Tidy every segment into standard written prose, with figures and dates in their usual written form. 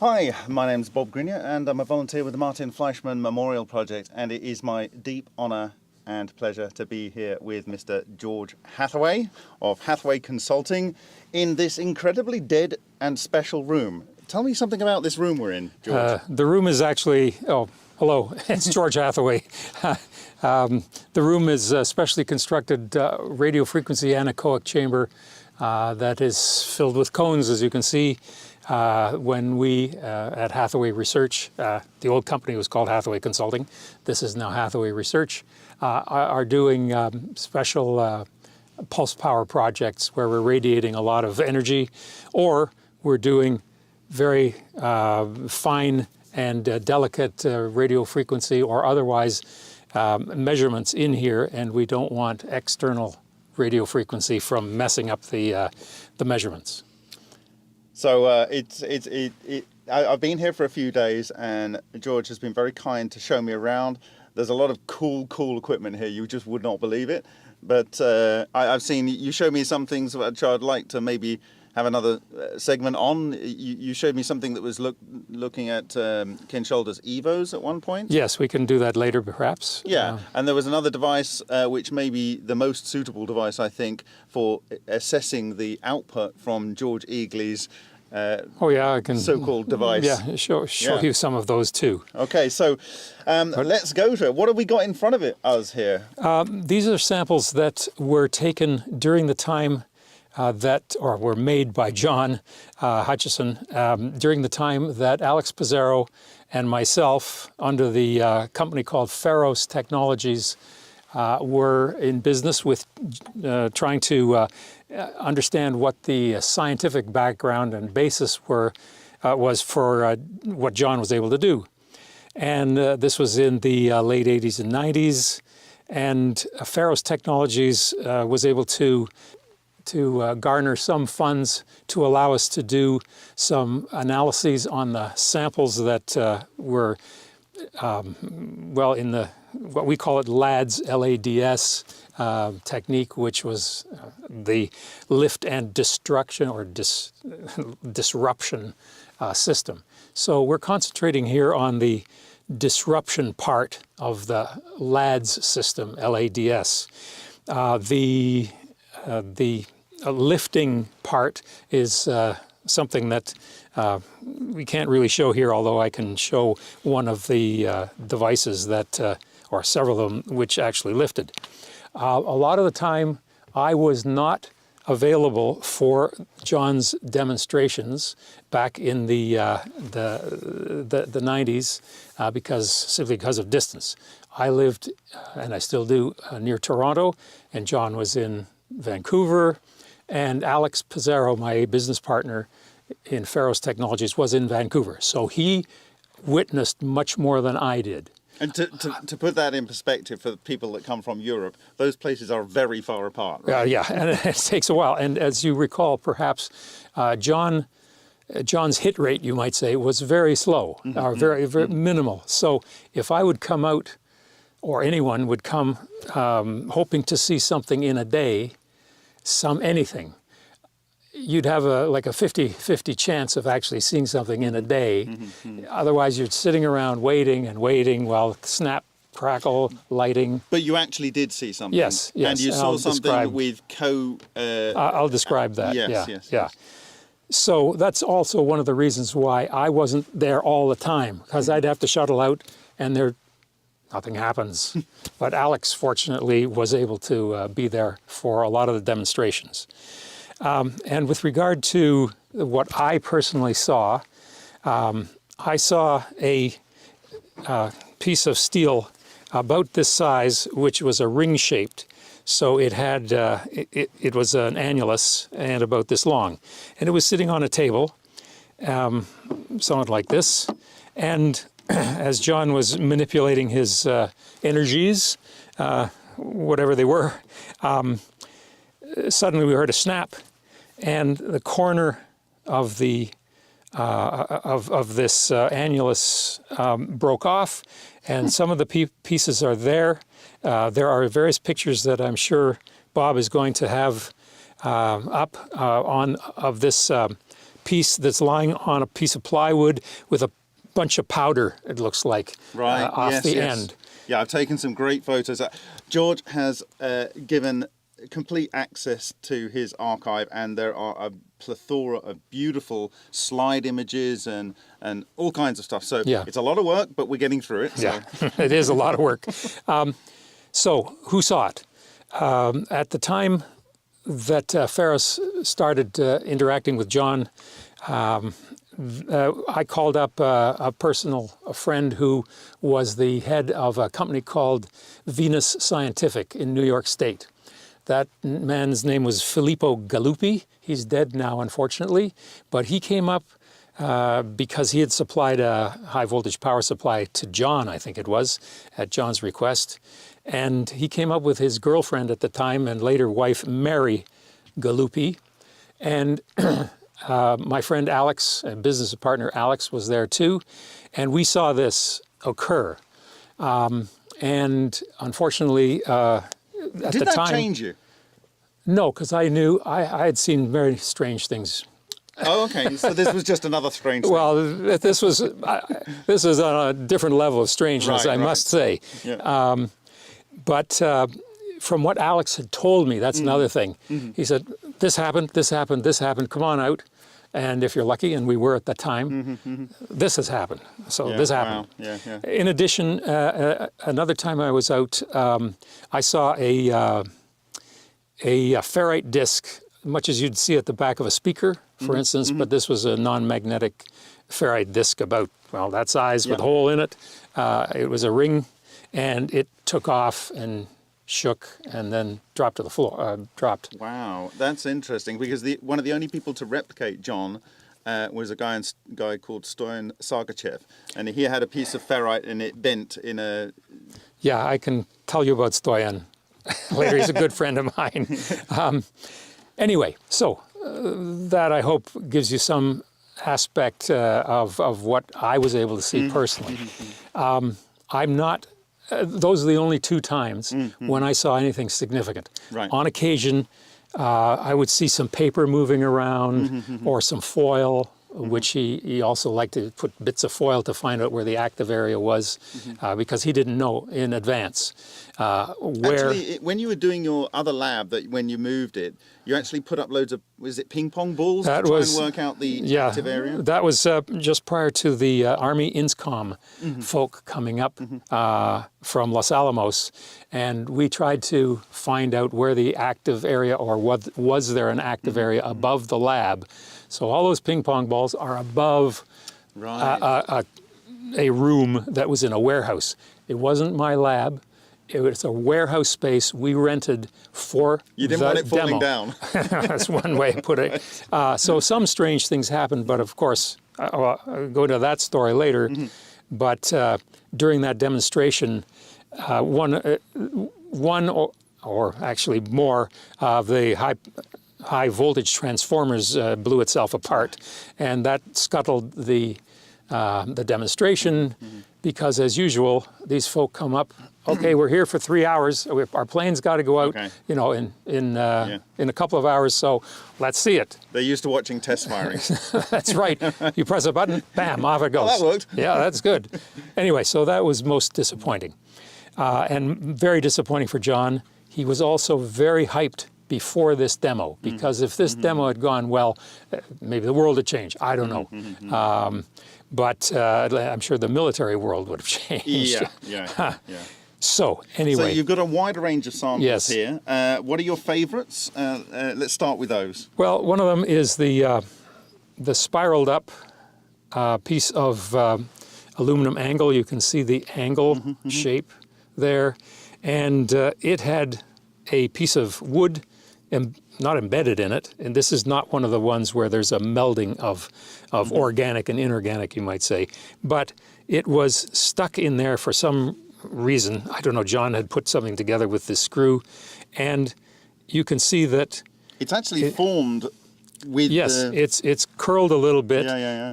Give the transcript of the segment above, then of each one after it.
Hi, my name's Bob Grenier and I'm a volunteer with the Martin Fleischmann Memorial Project, and it is my deep honour and pleasure to be here with Mr. George Hathaway of Hathaway Consulting in this incredibly dead and special room. Tell me something about this room we're in, George. The room is actually, hello, it's George Hathaway. The room is a specially constructed radio frequency anechoic chamber that is filled with cones, as you can see. When we at Hathaway Research, the old company was called Hathaway Consulting, this is now Hathaway Research, are doing special pulse power projects where we're radiating a lot of energy, or we're doing very fine and delicate radio frequency or otherwise measurements in here, and we don't want external radio frequency from messing up the measurements. So I've been here for a few days, and George has been very kind to show me around. There's a lot of cool equipment here. You just would not believe it. But I've seen you show me some things which I'd like to maybe have another segment on. You showed me something that was looking at Ken Shoulder's Evos at one point. Yes, we can do that later, perhaps. Yeah, and there was another device which may be the most suitable device, I think, for assessing the output from George Eagley's I can so-called device. Yeah, show you some of those too. Okay, so let's go to it. What have we got in front of us here? These are samples that were taken during the time or were made by John Hutchison during the time that Alex Pizarro and myself, under the company called Pharos Technologies, were in business with trying to understand what the scientific background and basis was for what John was able to do. And this was in the late 80s and 90s, and Pharos Technologies was able to garner some funds to allow us to do some analyses on the samples that were, in the, what we call it LADS, L-A-D-S technique, which was the lift and destruction or disruption system. So we're concentrating here on the disruption part of the LADS system, L-A-D-S. The lifting part is something that we can't really show here, although I can show one of the devices that, or several of them, which actually lifted. A lot of the time I was not available for John's demonstrations back in the 90s simply because of distance. I lived, and I still do, near Toronto, and John was in Vancouver, and Alex Pizarro, my business partner in Pharos Technologies, was in Vancouver. So he witnessed much more than I did. And to put that in perspective for the people that come from Europe, those places are very far apart, right? Yeah, and it takes a while. And as you recall, perhaps, John's hit rate, you might say, was very slow, or very minimal. So if I would come out, or anyone would come hoping to see something in a day, anything, you'd have like a 50-50 chance of actually seeing something in a day. Otherwise, you're sitting around waiting and waiting while snap, crackle, lighting. But you actually did see something. Yes. And you saw something with I'll describe that. Yes. So that's also one of the reasons why I wasn't there all the time, because I'd have to shuttle out and nothing happens. But Alex, fortunately, was able to be there for a lot of the demonstrations. And with regard to what I personally saw, I saw a piece of steel about this size, which was a ring-shaped. So it had, it was an annulus and about this long. And it was sitting on a table, somewhat like this. And as John was manipulating his energies, whatever they were, suddenly we heard a snap, and the corner of the of this annulus broke off, and some of the pieces are there. There are various pictures that I'm sure Bob is going to have up of this piece that's lying on a piece of plywood with a bunch of powder, it looks like, off the end. Yeah, I've taken some great photos. George has given complete access to his archive, and there are a plethora of beautiful slide images and all kinds of stuff. So it's a lot of work, but we're getting through it. So. Yeah, it is a lot of work. So who saw it? At the time that Ferris started interacting with John, I called up a friend who was the head of a company called Venus Scientific in New York State. That man's name was Filippo Galuppi. He's dead now, unfortunately, but he came up because he had supplied a high voltage power supply to John, I think it was, at John's request. And he came up with his girlfriend at the time and later wife, Mary Galuppi. And my friend Alex, and business partner Alex, was there too. And we saw this occur. And unfortunately, at the time... Did that change you? No, because I knew I had seen very strange things. Oh, okay. So this was just another strange thing. Well, this was on a different level of strangeness, I must say. Yeah. But from what Alex had told me, that's another thing. He said, this happened, this happened, this happened, come on out. And if you're lucky, and we were at the time, this has happened. So this happened. Wow. Yeah. In addition, another time I was out, I saw a ferrite disc, much as you'd see at the back of a speaker, for instance, but this was a non-magnetic ferrite disc about, well, that size with a hole in it. It was a ring, and it took off and shook and then dropped to the floor, dropped. Wow, that's interesting, because one of the only people to replicate John was a guy called Stoyan Sargachev, and he had a piece of ferrite and it bent in a... Yeah, I can tell you about Stoyan later. He's a good friend of mine. Anyway, so that I hope gives you some aspect of what I was able to see personally. I'm not... those are the only two times when I saw anything significant. Right. On occasion, I would see some paper moving around or some foil, which he also liked to put bits of foil to find out where the active area was, because he didn't know in advance where... Actually, when you were doing your other lab, that when you moved it, you actually put up loads of, was it ping pong balls to try and work out the active area? That was just prior to the Army INSCOM folk coming up from Los Alamos, and we tried to find out where the active area, or was there an active area above the lab. So all those ping pong balls are above a room that was in a warehouse. It wasn't my lab. It was a warehouse space we rented for You didn't want it falling down. That's one way to put it. So some strange things happened, but of course, I'll go to that story later. But during that demonstration, one or actually more of the high voltage transformers blew itself apart, and that scuttled the demonstration, because as usual, these folk come up, okay, we're here for 3 hours, our plane's got to go out, you know, in a couple of hours, so let's see it. They're used to watching test firings. That's right. You press a button, bam, off it goes. Oh, that worked. Yeah, that's good. Anyway, so that was most disappointing, and very disappointing for John. He was also very hyped before this demo, because if this demo had gone well, maybe the world had changed. I don't know. But I'm sure the military world would have changed. Yeah. So anyway. So you've got a wide range of samples here. What are your favorites? Let's start with those. Well, one of them is the spiraled up piece of aluminum angle. You can see the angle shape there. And it had a piece of wood not embedded in it, and this is not one of the ones where there's a melding of organic and inorganic, you might say, but it was stuck in there for some reason. I don't know, John had put something together with this screw, and you can see that... It's actually formed with it's curled a little bit,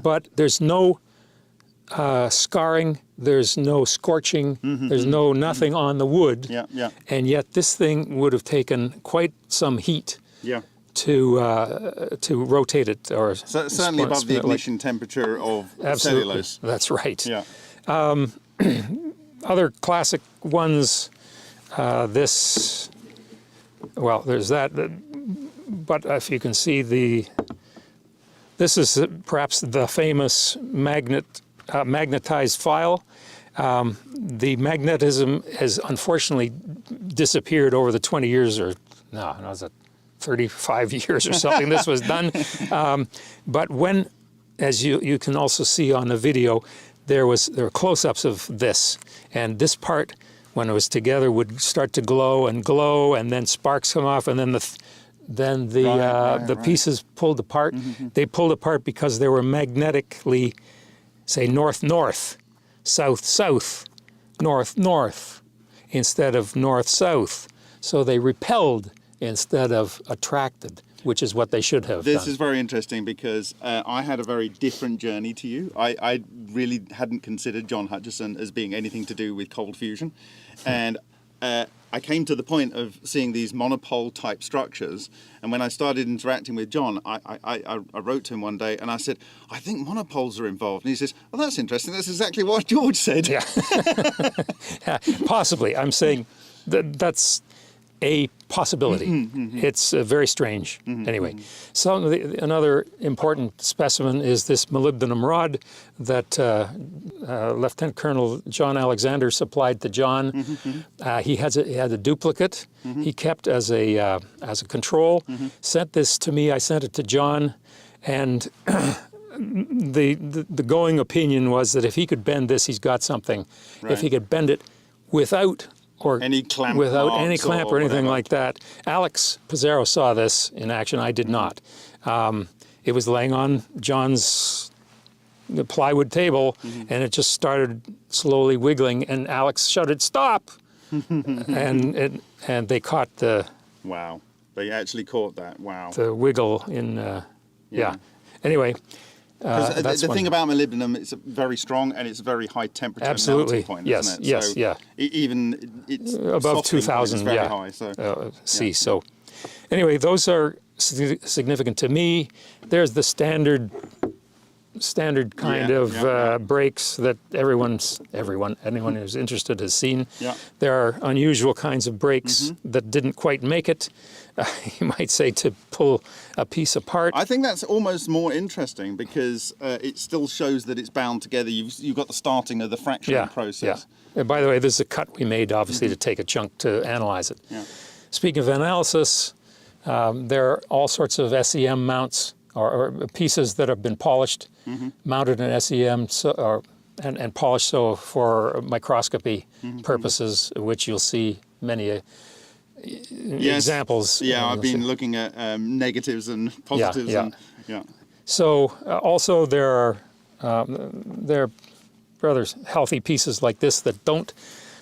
but there's no scarring, there's no scorching, there's nothing on the wood, and yet this thing would have taken quite some heat to rotate it, or So certainly above the ignition temperature of absolutely. cellulose. That's right. Yeah. Other classic ones. Well, there's that. But if you can see this is perhaps the famous magnetized file. The magnetism has unfortunately disappeared over the 20 years, or no, was it 35 years or something this was done. But when, as you can also see on the video, there were close-ups of this, and this part, when it was together, would start to glow, and then sparks come off, and then the pieces pulled apart. They pulled apart because they were magnetically, say, north-north, south-south, north-north, instead of north-south. So they repelled instead of attracted, which is what they should have done. This is very interesting because I had a very different journey to you. I really hadn't considered John Hutchison as being anything to do with cold fusion. And I came to the point of seeing these monopole type structures, and when I started interacting with John, I wrote to him one day and I said, I think monopoles are involved. And he says, well, that's interesting. That's exactly what George said. Yeah. Possibly. I'm saying that's a possibility. It's very strange. Anyway, so another important specimen is this molybdenum rod that Lieutenant Colonel John Alexander supplied to John. He had a duplicate. He kept as a control. Sent this to me. I sent it to John, and the going opinion was that if he could bend this, he's got something. Right. If he could bend it without any clamp or anything like that. Alex Pizarro saw this in action. I did not. It was laying on John's plywood table, and it just started slowly wiggling. And Alex shouted, "Stop!" and they caught the. Wow! They actually caught that. Wow! The wiggle in. Yeah. Anyway. The thing about molybdenum, it's very strong and it's a very high temperature melting point, isn't it? Yes, so yeah. Even it's above 2,000, very high. So C. So anyway, those are significant to me. There's the standard kind of brakes that anyone who's interested has seen. Yeah. There are unusual kinds of brakes that didn't quite make it. You might say, to pull a piece apart. I think that's almost more interesting because it still shows that it's bound together. You've got the starting of the fracturing process. Yeah. And by the way, this is a cut we made, obviously, to take a chunk to analyze it. Yeah. Speaking of analysis, there are all sorts of SEM mounts or pieces that have been polished, mounted in SEM, and polished so for microscopy purposes, which you'll see many examples. Yeah, I've been looking at negatives and positives. So also there are rather healthy pieces like this that don't.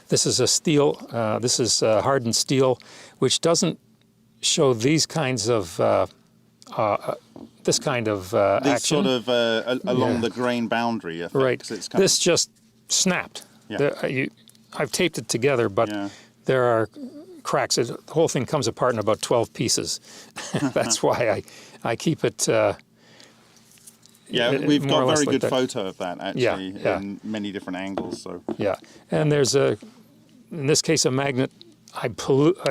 This is a steel. This is hardened steel, which doesn't show these kinds of this kind of action. Sort of along the grain boundary effect. Right. This of... just snapped. I've taped it together, but there are cracks. The whole thing comes apart in about 12 pieces. That's why I keep it. We've got a very good photo of that actually in many different angles. So and there's in this case a magnet. I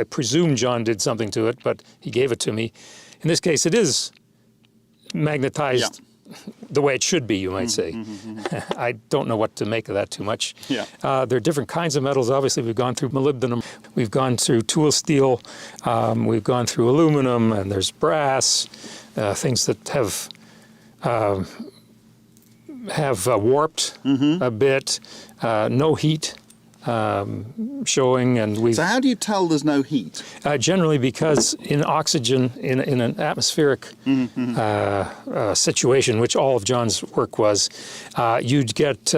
presume John did something to it, but he gave it to me. In this case, it is magnetized the way it should be, you might say. I don't know what to make of that too much. Yeah. There are different kinds of metals. Obviously, we've gone through molybdenum, we've gone through tool steel, we've gone through aluminum, and there's brass, things that have warped a bit, no heat. Showing, and we. So how do you tell there's no heat? Generally, because in oxygen, in an atmospheric situation, which all of John's work was, you'd get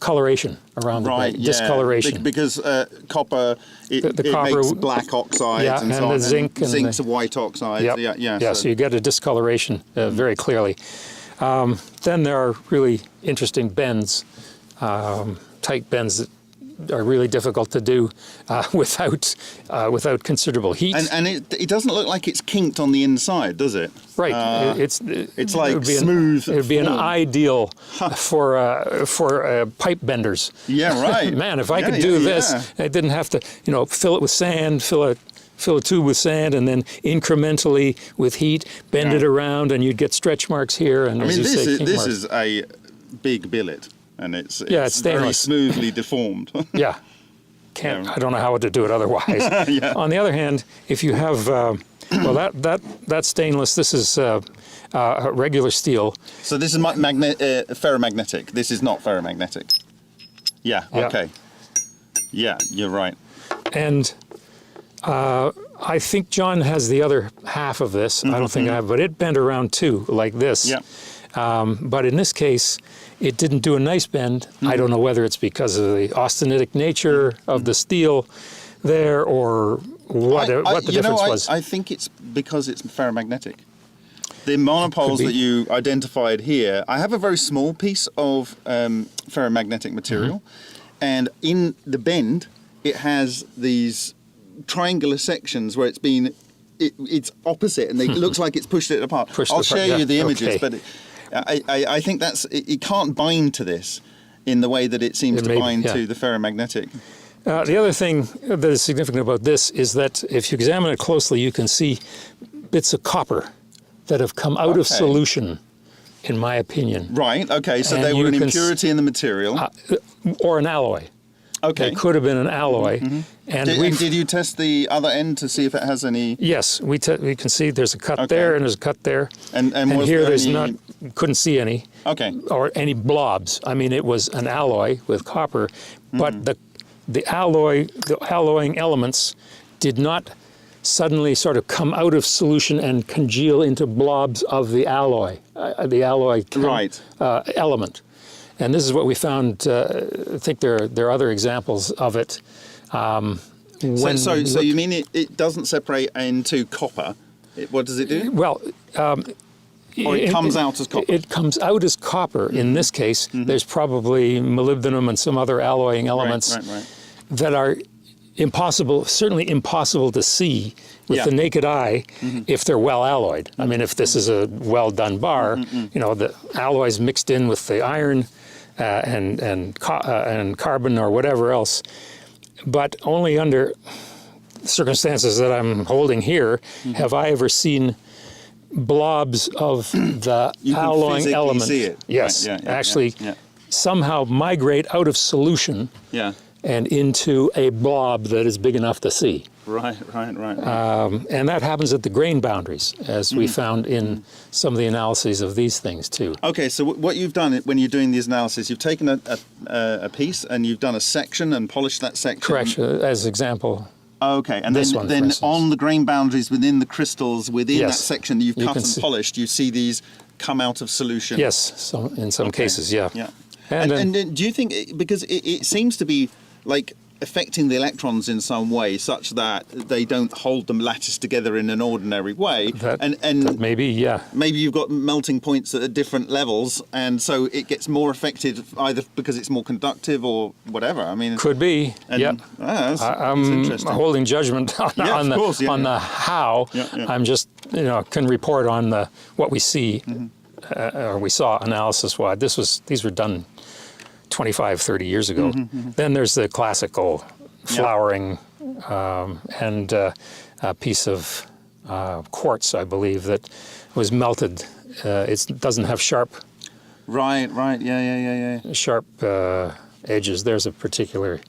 coloration around the discoloration. Because copper, it copper makes black oxides and so on. The zinc and zinc's a white oxide. So you get a discoloration very clearly. Then there are really interesting bends, tight bends that are really difficult to do without considerable heat. And it doesn't look like it's kinked on the inside, does it? Right. It's like smooth. It would be an ideal for pipe benders. Yeah, right. Man, if I could do this, I didn't have to, fill it with sand, fill a tube with sand, and then incrementally with heat, bend it around, and you'd get stretch marks here. And this is a big billet, and it's very stainless, smoothly deformed. Yeah. I don't know how to do it otherwise. Yeah. On the other hand, if you have, that's stainless. This is regular steel. So this is ferromagnetic. This is not ferromagnetic. Yeah. Okay. Yeah, you're right. And I think John has the other half of this. I don't think I have, but it bent around too, like this. Yeah. But in this case, it didn't do a nice bend. I don't know whether it's because of the austenitic nature of the steel there, or what the difference was. I think it's because it's ferromagnetic. The monopoles that you identified here, I have a very small piece of ferromagnetic material, and in the bend, it has these triangular sections where it's opposite, and it looks like it's pushed it apart. I'll share you the images, but I think it can't bind to this in the way that it seems to bind to the ferromagnetic. The other thing that is significant about this is that if you examine it closely, you can see bits of copper that have come out of solution, in my opinion. Right, okay, so they were an impurity in the material. Or an alloy. Okay. It could have been an alloy. And did you test the other end to see if it has any? Yes, we can see there's a cut there and there's a cut there. And here there's couldn't see any. Okay. Or any blobs. I mean, it was an alloy with copper, but the alloying elements did not suddenly sort of come out of solution and congeal into blobs of the alloy element. And this is what we found. I think there are other examples of it. So you mean it doesn't separate into copper? What does it do? Well, or it comes out as copper? It comes out as copper. In this case, there's probably molybdenum and some other alloying elements that are certainly impossible to see with the naked eye if they're well alloyed. I mean, if this is a well done bar, the alloys mixed in with the iron and carbon or whatever else, but only under circumstances that I'm holding here have I ever seen blobs of the alloying element. See it. Yes, actually somehow migrate out of solution and into a blob that is big enough to see. Right. And that happens at the grain boundaries, as we found in some of the analyses of these things too. Okay, so what you've done when you're doing these analyses, you've taken a piece and you've done a section and polished that section. Correct, as example. Okay, and then on the grain boundaries within the crystals within that section that you've cut and polished, you see these come out of solution. Yes, in some cases, yeah. And do you think, because it seems to be like affecting the electrons in some way such that they don't hold them latticed together in an ordinary way, that maybe maybe you've got melting points at different levels, and so it gets more affected either because it's more conductive or whatever. I mean, could be. That's I'm interesting. holding judgment on the how. I'm just can report on what we see or we saw analysis-wise. These were done 25, 30 years ago. Then there's the classical flowering and a piece of quartz, I believe, that was melted. It doesn't have sharp. Right. Sharp edges. There's a particular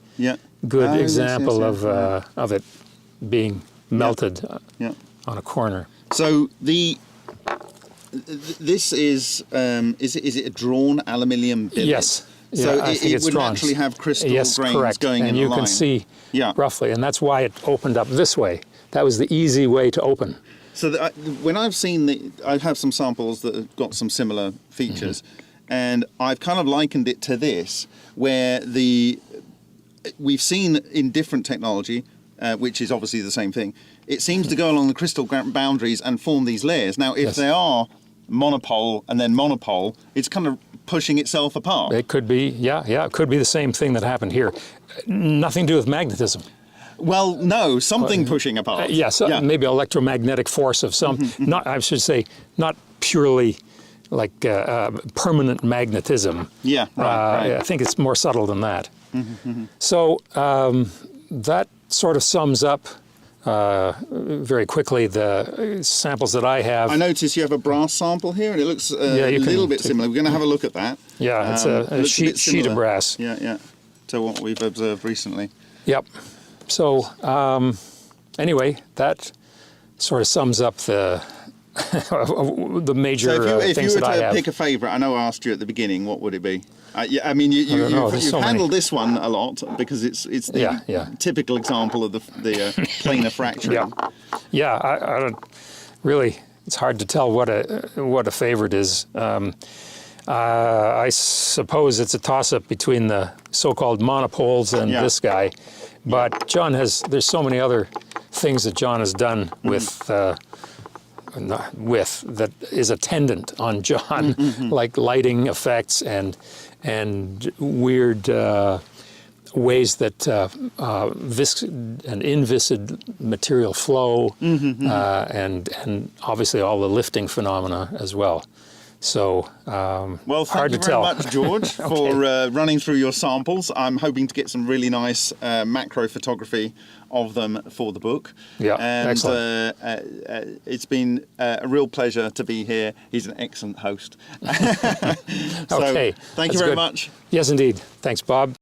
good example of it being melted on a corner. So this is it a drawn aluminium billet? Yes. So I think it would drawn. actually have crystal grains going and in a line. And you can see roughly, and that's why it opened up this way. That was the easy way to open. So when I've seen I have some samples that have got some similar features, and I've kind of likened it to this, where we've seen in different technology, which is obviously the same thing, it seems to go along the crystal boundaries and form these layers. Now, if they are monopole and then monopole, it's kind of pushing itself apart. It could be, yeah, it could be the same thing that happened here. Nothing to do with magnetism. Well, no, something pushing apart. Yes, maybe electromagnetic force of some, not, I should say, not purely like permanent magnetism. Yeah, right. I think it's more subtle than that. So that sort of sums up very quickly the samples that I have. I notice you have a brass sample here, and it looks a little bit similar. We're going to have a look at that. Yeah, it's a sheet of brass. Yeah, to what we've observed recently. Yep. So anyway, that sort of sums up the the major things that I have. If you were to pick a favourite, I know I asked you at the beginning, what would it be? I mean, you've so handled this one a lot because it's the typical example of the planar fracturing. Yeah. I don't really. It's hard to tell what a favorite is. I suppose it's a toss-up between the so-called monopoles and this guy, but John there's so many other things that John has done with that is attendant on John, like lighting effects and weird ways that viscid and inviscid material flow, and obviously all the lifting phenomena as well. So, well, hard to thank you tell. very much, George, for running through your samples. I'm hoping to get some really nice macro photography of them for the book. Yeah, and excellent. It's been a real pleasure to be here. He's an excellent host. So, Okay, thank you very much. Yes, indeed. Thanks, Bob.